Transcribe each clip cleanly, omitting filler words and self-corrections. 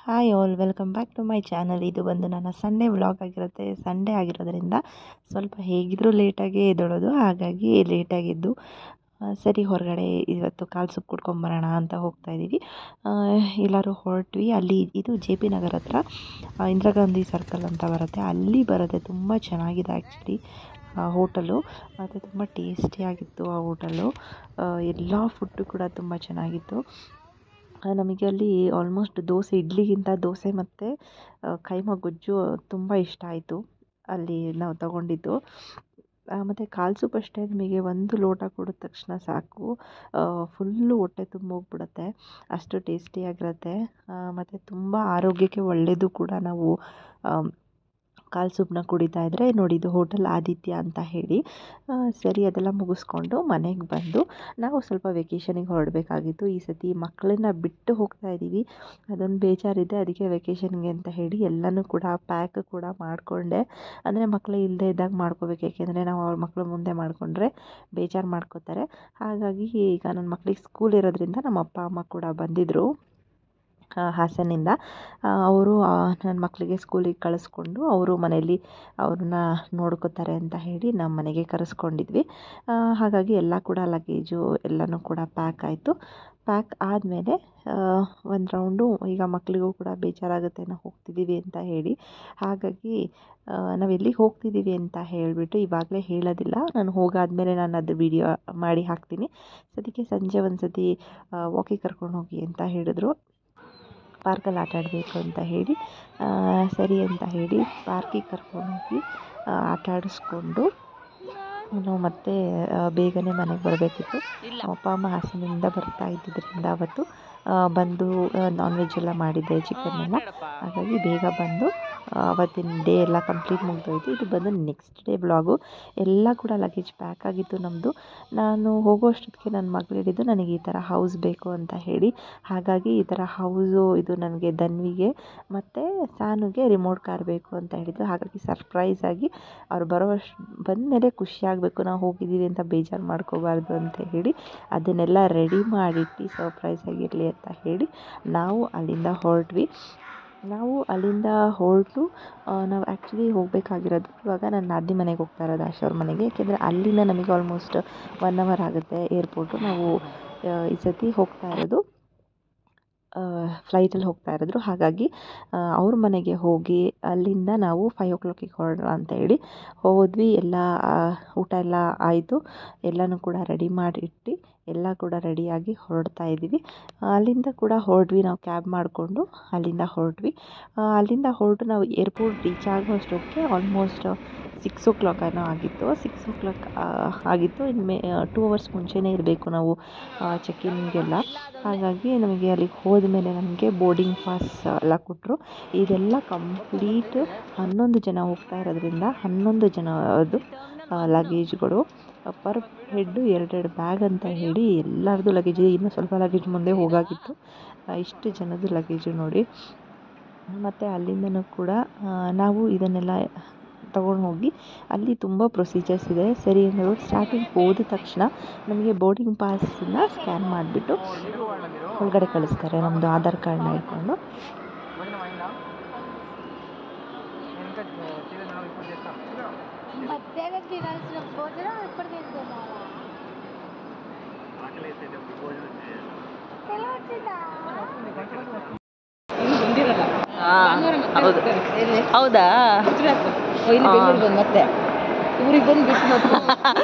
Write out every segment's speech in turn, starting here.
Hi all, welcome back to my channel. ಇದು ಬಂದು ನನ್ನ ಸಂಡೇ ವ್ಲಾಗ್ ಆಗಿರುತ್ತೆ. ಸಂಡೇ ಆಗಿರೋದ್ರಿಂದ ಸ್ವಲ್ಪ ಹೇಗಿದ್ದರೂ ಲೇಟಾಗಿ ಎದ್ದೇಳೋದು, ಹಾಗಾಗಿ ಲೇಟಾಗಿದ್ದು ಸರಿ ಹೊರಗಡೆ ಇವತ್ತು ಕಾಲು ಸೂಪ್ ಕುಡ್ಕೊಂಬರೋಣ ಅಂತ ಹೋಗ್ತಾ ಇದ್ದೀವಿ. ಎಲ್ಲರೂ ಹೊರಟ್ವಿ. ಅಲ್ಲಿ ಇದು ಜೆ ಪಿ ನಗರ ಹತ್ರ ಇಂದಿರಾ ಗಾಂಧಿ ಸರ್ಕಲ್ ಅಂತ ಬರುತ್ತೆ, ಅಲ್ಲಿ ಬರುತ್ತೆ. ತುಂಬ ಚೆನ್ನಾಗಿದೆ ಆ್ಯಕ್ಚುಲಿ ಹೋಟೆಲು, ಮತ್ತು ತುಂಬ ಟೇಸ್ಟಿಯಾಗಿತ್ತು ಆ ಹೋಟೆಲು. ಎಲ್ಲ ಫುಡ್ಡು ಕೂಡ ತುಂಬ ಚೆನ್ನಾಗಿತ್ತು. ನಮಗೆ ಅಲ್ಲಿ ಆಲ್ಮೋಸ್ಟ್ ದೋಸೆ, ಇಡ್ಲಿಗಿಂತ ದೋಸೆ ಮತ್ತು ಕೈಮಾ ಗೊಜ್ಜು ತುಂಬ ಇಷ್ಟ ಆಯಿತು ಅಲ್ಲಿ ನಾವು ತಗೊಂಡಿದ್ದು. ಮತ್ತು ಕಾಲು ಸೂಪ್ ಅಷ್ಟೇ, ನಿಮಗೆ ಒಂದು ಲೋಟ ಕುಡಿದ ತಕ್ಷಣ ಸಾಕು, ಫುಲ್ಲು ಹೊಟ್ಟೆ ತುಂಬ ಹೋಗ್ಬಿಡುತ್ತೆ, ಅಷ್ಟು ಟೇಸ್ಟಿಯಾಗಿರುತ್ತೆ. ಮತ್ತು ತುಂಬ ಆರೋಗ್ಯಕ್ಕೆ ಒಳ್ಳೆಯದು ಕೂಡ. ನಾವು ಕಾಲು ಸೂಪನ್ನ ಕುಡಿತಾ ಇದ್ದರೆ ನೋಡಿ, ಇದು ಹೋಟೆಲ್ ಆದಿತ್ಯ ಅಂತ ಹೇಳಿ. ಸರಿ, ಅದೆಲ್ಲ ಮುಗಿಸ್ಕೊಂಡು ಮನೆಗೆ ಬಂದು ನಾವು ಸ್ವಲ್ಪ ವೆಕೇಷನಿಗೆ ಹೊರಡಬೇಕಾಗಿತ್ತು. ಈ ಸತಿ ಮಕ್ಕಳನ್ನ ಬಿಟ್ಟು ಹೋಗ್ತಾ ಇದ್ದೀವಿ, ಅದೊಂದು ಬೇಜಾರಿದೆ. ಅದಕ್ಕೆ ವೆಕೇಷನ್ಗೆ ಅಂತ ಹೇಳಿ ಎಲ್ಲನೂ ಕೂಡ ಪ್ಯಾಕ್ ಕೂಡ ಮಾಡಿಕೊಂಡೆ. ಅಂದರೆ ಮಕ್ಕಳು ಇಲ್ಲದೆ ಇದ್ದಾಗ ಮಾಡ್ಕೋಬೇಕು, ಏಕೆಂದರೆ ನಾವು ಅವ್ರ ಮಕ್ಕಳು ಮುಂದೆ ಮಾಡಿಕೊಂಡ್ರೆ ಬೇಜಾರು ಮಾಡ್ಕೋತಾರೆ. ಹಾಗಾಗಿ ಈಗ ನನ್ನ ಮಕ್ಕಳಿಗೆ ಸ್ಕೂಲ್ ಇರೋದ್ರಿಂದ ನಮ್ಮ ಅಪ್ಪ ಅಮ್ಮ ಕೂಡ ಬಂದಿದ್ದರು ಹಾಸನಿಂದ. ಅವರು ನನ್ನ ಮಕ್ಕಳಿಗೆ ಸ್ಕೂಲಿಗೆ ಕಳಿಸ್ಕೊಂಡು ಅವರು ಮನೆಯಲ್ಲಿ ಅವ್ರನ್ನ ನೋಡ್ಕೋತಾರೆ ಅಂತ ಹೇಳಿ ನಮ್ಮ ಮನೆಗೆ ಕರೆಸ್ಕೊಂಡಿದ್ವಿ. ಹಾಗಾಗಿ ಎಲ್ಲ ಕೂಡ ಲಗೇಜು ಎಲ್ಲನೂ ಕೂಡ ಪ್ಯಾಕ್ ಆಯಿತು. ಪ್ಯಾಕ್ ಆದಮೇಲೆ ಒಂದು ರೌಂಡು, ಈಗ ಮಕ್ಕಳಿಗೂ ಕೂಡ ಬೇಜಾರಾಗುತ್ತೆ ನಾವು ಹೋಗ್ತಿದ್ದೀವಿ ಅಂತ ಹೇಳಿ. ಹಾಗಾಗಿ ನಾವು ಎಲ್ಲಿಗೆ ಹೋಗ್ತಿದ್ದೀವಿ ಅಂತ ಹೇಳಿಬಿಟ್ಟು ಇವಾಗಲೇ ಹೇಳೋದಿಲ್ಲ, ನಾನು ಹೋಗಾದ್ಮೇಲೆ ನಾನು ಅದು ವಿಡಿಯೋ ಮಾಡಿ ಹಾಕ್ತೀನಿ. ಅದಕ್ಕೆ ಸಂಜೆ ಒಂದು ಸತಿ ವಾಕಿಂಗ್ ಕರ್ಕೊಂಡು ಹೋಗಿ ಅಂತ ಹೇಳಿದ್ರು, ಪಾರ್ಕಲ್ಲಿ ಆಟ ಆಡಬೇಕು ಅಂತ ಹೇಳಿ. ಸರಿ ಅಂತ ಹೇಳಿ ಪಾರ್ಕಿಗೆ ಕರ್ಕೊಂಡೋಗಿ ಆಟ ಆಡಿಸ್ಕೊಂಡು ನಾವು ಮತ್ತೆ ಬೇಗನೆ ಮನೆಗೆ ಬರಬೇಕಿತ್ತು. ಅಪ್ಪ ಅಮ್ಮ ಹಾಸನಿಂದ ಬರ್ತಾ ಇದ್ದಿದ್ದರಿಂದ ಅವತ್ತು ಬಂದು ನಾನ್ ವೆಜ್ ಎಲ್ಲ ಮಾಡಿದ್ದೆ, ಚಿಕನ್ ಎಲ್ಲ. ಹಾಗಾಗಿ ಬೇಗ ಬಂದು ಅವತ್ತಿನ ಡೇ ಎಲ್ಲ ಕಂಪ್ಲೀಟ್ ಮುಗಿದೋಯ್ತು. ಇದು ಬಂದು ನೆಕ್ಸ್ಟ್ ಡೇ ಬ್ಲಾಗು. ಎಲ್ಲ ಕೂಡ ಲಗೇಜ್ ಪ್ಯಾಕ್ ಆಗಿತ್ತು ನಮ್ಮದು. ನಾನು ಹೋಗೋಷ್ಟೊತ್ತಿಗೆ ನನ್ನ ಮಗಳು ಹೇಳಿದ್ದು ನನಗೆ ಈ ಥರ ಹೌಸ್ ಬೇಕು ಅಂತ ಹೇಳಿ. ಹಾಗಾಗಿ ಈ ಥರ ಹೌಸು, ಇದು ನನಗೆ ಧನ್ವಿಗೆ ಮತ್ತು ಸಾನುಗೆ ರಿಮೋಟ್ ಕಾರ್ ಬೇಕು ಅಂತ ಹೇಳಿದ್ದು. ಹಾಗಾಗಿ ಸರ್ಪ್ರೈಸಾಗಿ ಅವ್ರು ಬಂದಮೇಲೆ ಖುಷಿಯಾಗಬೇಕು, ನಾವು ಹೋಗಿದ್ದೀವಿ ಅಂತ ಬೇಜಾರು ಮಾಡ್ಕೋಬಾರ್ದು ಅಂತ ಹೇಳಿ ಅದನ್ನೆಲ್ಲ ರೆಡಿ ಮಾಡಿಟ್ಟು ಸರ್ಪ್ರೈಸಾಗಿರಲಿ ಅಂತ ಹೇಳಿ ನಾವು ಅಲ್ಲಿಂದ ಹೊರಟ್ವಿ. ನಾವು ಅಲ್ಲಿಂದ ಹೊರಟು ನಾವು ಆ್ಯಕ್ಚುಲಿ ಹೋಗಬೇಕಾಗಿರೋದು ಇವಾಗ ನನ್ನ ನಾದಿನಿ ಮನೆಗೆ ಹೋಗ್ತಾ ಇರೋದು, ಆಶಾ ಅವ್ರ ಮನೆಗೆ. ಏಕೆಂದರೆ ಅಲ್ಲಿಂದ ನಮಗೆ ಆಲ್ಮೋಸ್ಟ್ 1 ಅವರ್ ಆಗುತ್ತೆ ಏರ್ಪೋರ್ಟು. ನಾವು ಈ ಸತಿ ಹೋಗ್ತಾ ಇರೋದು ಫ್ಲೈಟಲ್ಲಿ ಹೋಗ್ತಾ ಇರೋದು. ಹಾಗಾಗಿ ಅವ್ರ ಮನೆಗೆ ಹೋಗಿ ಅಲ್ಲಿಂದ ನಾವು 5 o'clock ಹೊರಡೋಣ ಅಂತ ಹೇಳಿ ಹೋದ್ವಿ. ಎಲ್ಲ ಊಟ ಎಲ್ಲ ಆಯಿತು, ಎಲ್ಲನೂ ಕೂಡ ರೆಡಿ ಮಾಡಿಟ್ಟು ಎಲ್ಲ ಕೂಡ ರೆಡಿಯಾಗಿ ಹೊರಡ್ತಾ ಇದ್ದೀವಿ. ಅಲ್ಲಿಂದ ಕೂಡ ಹೊರಡ್ವಿ, ನಾವು ಕ್ಯಾಬ್ ಮಾಡಿಕೊಂಡು ಅಲ್ಲಿಂದ ಹೊರಟ್ವಿ. ಅಲ್ಲಿಂದ ಹೊರಟು ನಾವು ಏರ್ಪೋರ್ಟ್ ರೀಚ್ ಆಗೋ ಅಷ್ಟೊತ್ತಿಗೆ ಆಲ್ಮೋಸ್ಟ್ 6 o'clock ಏನೋ ಆಗಿತ್ತು. 6 o'clock ಆಗಿತ್ತು. ಇನ್ನು 2 hours ಮುಂಚೆನೇ ಇರಬೇಕು ನಾವು ಚೆಕ್ಇನ್ಗೆಲ್ಲ. ಹಾಗಾಗಿ ನಮಗೆ ಅಲ್ಲಿಗೆ ಹೋದ್ಮೇಲೆ ನಮಗೆ ಬೋರ್ಡಿಂಗ್ ಪಾಸ್ ಎಲ್ಲ ಕೊಟ್ಟರು. ಇದೆಲ್ಲ ಕಂಪ್ಲೀಟ್ 11 ಜನ ಹೋಗ್ತಾ ಇರೋದ್ರಿಂದ 11 ಜನದ್ದು ಲಗೇಜ್ಗಳು, ಪರ್ ಹೆಡ್ಡು 2 ಬ್ಯಾಗ್ ಅಂತ ಹೇಳಿ ಎಲ್ಲರದ್ದು ಲಗೇಜ್. ಇನ್ನೂ ಸ್ವಲ್ಪ ಲಗೇಜ್ ಮುಂದೆ ಹೋಗಾಗಿತ್ತು, ಇಷ್ಟು ಜನದ್ದು ಲಗೇಜು ನೋಡಿ. ಮತ್ತು ಅಲ್ಲಿಂದನೂ ಕೂಡ ನಾವು ಇದನ್ನೆಲ್ಲ ತಗೊಂಡು ಹೋಗಿ ಅಲ್ಲಿ ತುಂಬ ಪ್ರೊಸೀಜರ್ಸ್ ಇದೆ. ಸರಿ ಅನ್ನೋರು ಸ್ಟಾರ್ಟಿಂಗ್ ಹೋದ ತಕ್ಷಣ ನಮಗೆ ಬೋರ್ಡಿಂಗ್ ಪಾಸನ್ನ ಸ್ಕ್ಯಾನ್ ಮಾಡಿಬಿಟ್ಟು ಒಳಗಡೆ ಕಳಿಸ್ತಾರೆ, ನಮ್ಮದು ಆಧಾರ್ ಕಾರ್ಡ್ನ ಇಟ್ಕೊಂಡು. ಹೌದಾ, ಮತ್ತೆ ಊರಿಗೆ ಬಂದು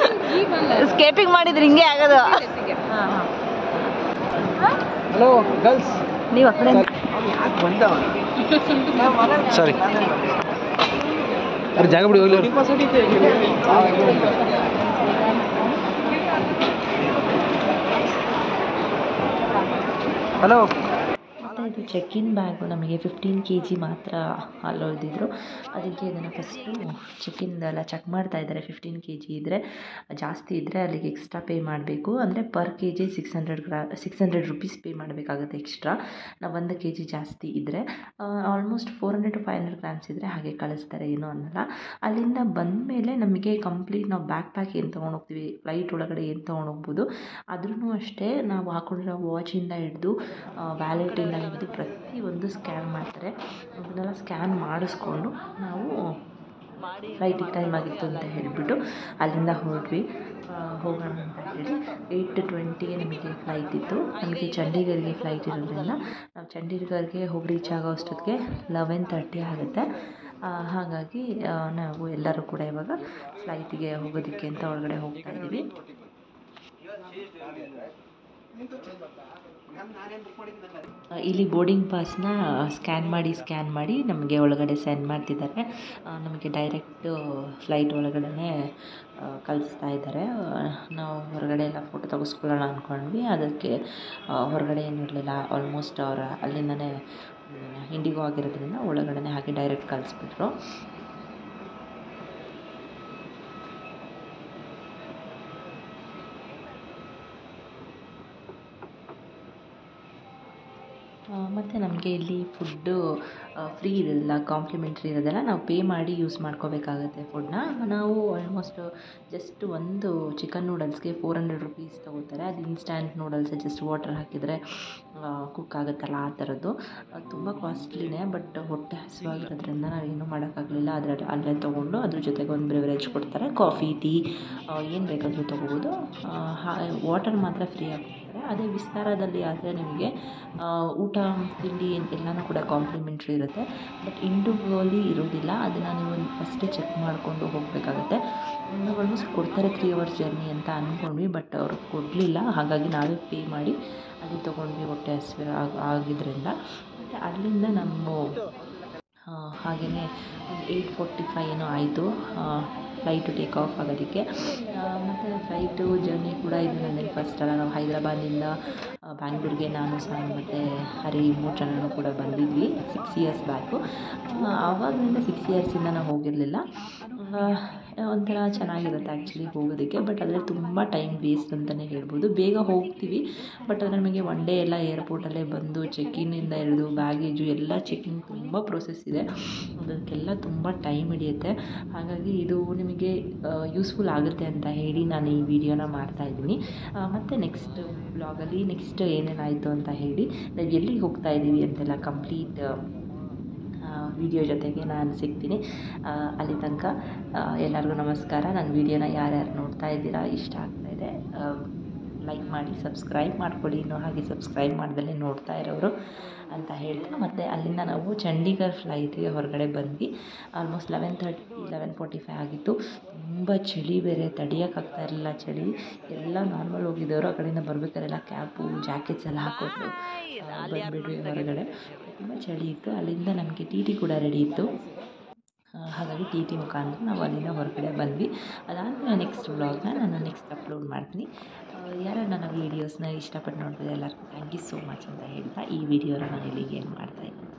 ಸ್ಕೇಟಿಂಗ್ ಮಾಡಿದ್ರೆ ಹಿಂಗೆ ಆಗೋದು. ಹಲೋ ಗರ್ಲ್ಸ್, ನೀವು ಆ ಕಡೆ ಸಾರಿ ಅವ್ರ ಜಾಗ ಬಿಡಿ ಹೋಗ್ಲಿ. ಹಲೋ. ಇದು ಚೆಕ್ಕಿನ್ ಬ್ಯಾಗು ನಮಗೆ 15 kg ಮಾತ್ರ ಅಲ್ಲೋದಿದ್ರು. ಅದಕ್ಕೆ ಇದನ್ನು ಫಸ್ಟು ಚೆಕ್ಕಿಂದೆಲ್ಲ ಚೆಕ್ ಮಾಡ್ತಾ ಇದ್ದಾರೆ. 15 kg ಇದ್ದರೆ, ಜಾಸ್ತಿ ಇದ್ದರೆ ಅಲ್ಲಿಗೆ ಎಕ್ಸ್ಟ್ರಾ ಪೇ ಮಾಡಬೇಕು. ಅಂದರೆ ಪರ್ kg 600 rupees ಪೇ ಮಾಡಬೇಕಾಗುತ್ತೆ ಎಕ್ಸ್ಟ್ರಾ. ನಾವು 1 kg ಜಾಸ್ತಿ ಇದ್ದರೆ, ಆಲ್ಮೋಸ್ಟ್ 400 to 500 grams ಇದ್ದರೆ ಹಾಗೆ ಕಳಿಸ್ತಾರೆ, ಏನೂ ಅನ್ನಲ್ಲ. ಅಲ್ಲಿಂದ ಬಂದ ಮೇಲೆ ನಮಗೆ ಕಂಪ್ಲೀಟ್ ನಾವು ಬ್ಯಾಕ್ ಪ್ಯಾಕ್ ಏನು ತೊಗೊಂಡು ಹೋಗ್ತೀವಿ, ಫ್ಲೈಟ್ ಒಳಗಡೆ ಏನು ತೊಗೊಂಡು ಹೋಗ್ಬೋದು, ಆದ್ರೂ ಅಷ್ಟೇ ನಾವು ಹಾಕೊಂಡಿರೋ ವಾಚಿಂದ ಹಿಡಿದು ವ್ಯಾಲೆಟಿಂದ ಹಿಡಿದು ಆಗಿರ್ಬೋದು ಪ್ರತಿಯೊಂದು ಸ್ಕ್ಯಾನ್ ಮಾಡ್ತಾರೆ. ಅದನ್ನೆಲ್ಲ ಸ್ಕ್ಯಾನ್ ಮಾಡಿಸ್ಕೊಂಡು ನಾವು ಫ್ಲೈಟಿಗೆ ಟೈಮ್ ಆಗಿತ್ತು ಅಂತ ಹೇಳಿಬಿಟ್ಟು ಅಲ್ಲಿಂದ ಹೊರಟ್ವಿ. ಹೋಗೋಣ ಅಂತ ಹೇಳಿ 8:20ಗೆ ನಮಗೆ ಫ್ಲೈಟ್ ಇತ್ತು. ನಮಗೆ ಚಂಡೀಗಢಗೆ ಫ್ಲೈಟ್ ಇರೋದ್ರಿಂದ ನಾವು ಚಂಡೀಗಢಗೆ ಹೋಗಿ ರೀಚ್ ಆಗೋ ಅಷ್ಟೊತ್ತಿಗೆ 11:30 ಆಗುತ್ತೆ. ಹಾಗಾಗಿ ನಾವು ಎಲ್ಲರೂ ಕೂಡ ಇವಾಗ ಫ್ಲೈಟಿಗೆ ಹೋಗೋದಕ್ಕೆ ಅಂತ ಒಳಗಡೆ ಹೋಗ್ತಾ ಇದ್ದೀವಿ. ಇಲ್ಲಿ ಬೋರ್ಡಿಂಗ್ ಪಾಸ್ನ ಸ್ಕ್ಯಾನ್ ಮಾಡಿ ನಮಗೆ ಒಳಗಡೆ ಸೆಂಡ್ ಮಾಡ್ತಿದ್ದಾರೆ. ನಮಗೆ ಡೈರೆಕ್ಟು ಫ್ಲೈಟ್ ಒಳಗಡೆ ಕಳಿಸ್ತಾ ಇದ್ದಾರೆ. ನಾವು ಹೊರಗಡೆ ಎಲ್ಲ ಫೋಟೋ ತೆಗೆಸ್ಕೊಳ್ಳೋಣ ಅಂದ್ಕೊಂಡ್ವಿ. ಅದಕ್ಕೆ ಹೊರಗಡೆ ಏನೂ ಇರಲಿಲ್ಲ. ಆಲ್ಮೋಸ್ಟ್ ಅವ್ರು ಅಲ್ಲಿಂದನೇ ಇಂಡಿಗೋ ಆಗಿರೋದ್ರಿಂದ ಒಳಗಡೆ ಹಾಗೆ ಡೈರೆಕ್ಟ್ ಕಳಿಸ್ಬಿಟ್ರು. ಮತ್ತು ನಮಗೆ ಇಲ್ಲಿ ಫುಡ್ಡು ಫ್ರೀ ಇರೋದಿಲ್ಲ, ಕಾಂಪ್ಲಿಮೆಂಟ್ರಿ ಇರೋದಿಲ್ಲ. ನಾವು ಪೇ ಮಾಡಿ ಯೂಸ್ ಮಾಡ್ಕೋಬೇಕಾಗುತ್ತೆ ಫುಡ್ನ. ನಾವು ಆಲ್ಮೋಸ್ಟ್ ಜಸ್ಟ್ ಒಂದು ಚಿಕನ್ ನೂಡಲ್ಸ್ಗೆ 400 ರುಪೀಸ್ ತೊಗೋತಾರೆ. ಅದು ಇನ್ಸ್ಟ್ಯಾಂಟ್ ನೂಡಲ್ಸ್, ಜಸ್ಟ್ ವಾಟರ್ ಹಾಕಿದರೆ ಕುಕ್ ಆಗುತ್ತಲ್ಲ ಆ ಥರದ್ದು. ತುಂಬ ಕಾಸ್ಟ್ಲಿನೇ, ಬಟ್ ಹೊಟ್ಟೆ ಹಸಿವಾಗಿರೋದ್ರಿಂದ ನಾವೇನು ಮಾಡೋಕ್ಕಾಗಲಿಲ್ಲ. ಅಲ್ಲೇ ತೊಗೊಂಡು ಅದ್ರ ಜೊತೆಗೆ ಒಂದು ಬ್ರೆವರೇಜ್ ಕೊಡ್ತಾರೆ, ಕಾಫಿ, ಟೀ ಏನು ಬೇಕಾದರೂ ತೊಗೋಬೋದು. ವಾಟರ್ ಮಾತ್ರ ಫ್ರೀ ಆಗ್ತಾರೆ. ಅದೇ ವಿಸ್ತಾರದಲ್ಲಿ ಆದರೆ ನಿಮಗೆ ಊಟ ತಿಂಡಿ ಎಲ್ಲನೂ ಕೂಡ ಕಾಂಪ್ಲಿಮೆಂಟ್ರಿ ಇರುತ್ತೆ. ಬಟ್ ಇಂಡಿಗೋಲಿ ಇರೋದಿಲ್ಲ. ಅದನ್ನು ನೀವು ಫಸ್ಟೇ ಚೆಕ್ ಮಾಡಿಕೊಂಡು ಹೋಗಬೇಕಾಗತ್ತೆ. ನಾವು ಆಲ್ಮೋಸ್ಟ್ ಕೊಡ್ತಾರೆ 3 hours ಜರ್ನಿ ಅಂತ ಅಂದ್ಕೊಂಡ್ವಿ, ಬಟ್ ಅವರು ಕೊಡಲಿಲ್ಲ. ಹಾಗಾಗಿ ನಾವೇ ಪೇ ಮಾಡಿ ಅಲ್ಲಿ ತೊಗೊಂಡ್ವಿ ಹೊಟ್ಟೆ ಹಸಿವು ಆಗಿದ್ದರಿಂದ. ಮತ್ತು ಅಲ್ಲಿಂದ ನಮ್ಮ ಹಾಗೆಯೇ ಒಂದು 8:45 ಏನೋ ಆಯಿತು ಫ್ಲೈಟು ಟೇಕ್ ಆಫ್ ಆಗೋದಕ್ಕೆ. ಮತ್ತು ಫ್ಲೈಟು ಜರ್ನಿ ಕೂಡ ಇದು ನನಗೆ ಫಸ್ಟ್ ಅಲ್ಲ. ನಾವು ಹೈದ್ರಾಬಾದಿಂದ ಬ್ಯಾಂಗ್ಳೂರಿಗೆ ನಾನು ಸಹ ಮತ್ತು ಹರಿ 3 ಜನನೂ ಕೂಡ ಬಂದಿದ್ವಿ 6 years ಬ್ಯಾಕು. ಆವಾಗಿಂದ 6 yearsಯಿಂದ ನಾವು ಹೋಗಿರಲಿಲ್ಲ. ಒಂಥರ ಚೆನ್ನಾಗಿರುತ್ತೆ ಆ್ಯಕ್ಚುಲಿ ಹೋಗೋದಕ್ಕೆ. ಬಟ್ ಅದರಲ್ಲಿ ತುಂಬ ಟೈಮ್ ವೇಸ್ಟ್ ಅಂತಲೇ ಹೇಳ್ಬೋದು. ಬೇಗ ಹೋಗ್ತೀವಿ, ಬಟ್ ಆದರೆ ನಮಗೆ ಒನ್ ಡೇ ಎಲ್ಲ ಏರ್ಪೋರ್ಟಲ್ಲೇ ಬಂದು ಚೆಕ್ಕಿನ್ನಿಂದ ಹಿಡಿದು ಬ್ಯಾಗೇಜು ಎಲ್ಲ ಚೆಕಿಂಗ್ ತುಂಬ ಪ್ರೋಸೆಸ್ ಇದೆ. ಅದಕ್ಕೆಲ್ಲ ತುಂಬ ಟೈಮ್ ಹಿಡಿಯುತ್ತೆ. ಹಾಗಾಗಿ ಇದು ನಿಮಗೆ ಯೂಸ್ಫುಲ್ ಆಗುತ್ತೆ ಅಂತ ಹೇಳಿ ನಾನು ಈ ವಿಡಿಯೋನ ಮಾಡ್ತಾಯಿದ್ದೀನಿ. ಮತ್ತು ನೆಕ್ಸ್ಟ್ ವ್ಲಾಗಲ್ಲಿ ನೆಕ್ಸ್ಟ್ ಏನೇನಾಯಿತು ಅಂತ ಹೇಳಿ ನಾವು ಎಲ್ಲಿಗೆ ಹೋಗ್ತಾ ಇದ್ದೀವಿ ಅಂತೆಲ್ಲ ಕಂಪ್ಲೀಟ್ ವಿಡಿಯೋ ಜೊತೆಗೆ ನಾನು ಸಿಗ್ತೀನಿ. ಅಲ್ಲಿ ತನಕ ಎಲ್ಲರಿಗೂ ನಮಸ್ಕಾರ. ನನ್ನ ವಿಡಿಯೋನ ಯಾರ್ಯಾರು ನೋಡ್ತಾ ಇದ್ದೀರಾ, ಇಷ್ಟ ಆಗ್ತಾಯಿದೆ ಲೈಕ್ ಮಾಡಿ, ಸಬ್ಸ್ಕ್ರೈಬ್ ಮಾಡ್ಕೊಳ್ಳಿ. ಇನ್ನೂ ಹಾಗೆ ಸಬ್ಸ್ಕ್ರೈಬ್ ಮಾಡ್ದಲೇ ನೋಡ್ತಾ ಇರೋರು ಅಂತ ಹೇಳ್ತಾ, ಮತ್ತು ಅಲ್ಲಿಂದ ನಾವು ಚಂಡೀಗಢ ಫ್ಲೈಟಿಗೆ ಹೊರಗಡೆ ಬಂದ್ವಿ. ಆಲ್ಮೋಸ್ಟ್ 11:45 ಆಗಿತ್ತು. ತುಂಬ ಚಳಿ ಬೇರೆ, ತಡೆಯೋಕ್ಕಾಗ್ತಾ ಇರಲಿಲ್ಲ ಚಳಿ. ಎಲ್ಲ ನಾರ್ಮಲ್ ಹೋಗಿದ್ದವರು ಆ ಕಡೆಯಿಂದ ಬರಬೇಕಾರೆಲ್ಲ ಕ್ಯಾಪು ಜಾಕೆಟ್ಸ್ ಎಲ್ಲ ಹಾಕ್ಕೊಂಡು ಬಂದುಬಿಟ್ವಿ ಹೊರಗಡೆ. ತುಂಬ ಚಳಿ ಇತ್ತು. ಅಲ್ಲಿಂದ ನಮಗೆ ಟಿ ಕೂಡ ರೆಡಿ ಇತ್ತು. ಹಾಗಾಗಿ ಟಿ ಮುಖಾಂತರ ನಾವು ಅಲ್ಲಿಂದ ಹೊರಗಡೆ ಬಂದ್ವಿ. ಅದಾದಮೇಲೆ ನೆಕ್ಸ್ಟ್ ವ್ಲಾಗ್ನ ನಾನು ನೆಕ್ಸ್ಟ್ ಅಪ್ಲೋಡ್ ಮಾಡ್ತೀನಿ. ಯಾರು ನನ್ನ ವೀಡಿಯೋಸ್ನ ಇಷ್ಟಪಟ್ಟು ನೋಡ್ತಾರೆ ಎಲ್ಲರಿಗೂ ಥ್ಯಾಂಕ್ ಯು ಸೋ ಮಚ್ ಅಂತ ಹೇಳ್ತಾ ಈ ವಿಡಿಯೋನ ನಾನು ಇಲ್ಲಿಗೆ ಏನು ಮಾಡ್ತಾಯಿದ್ದೀನಿ.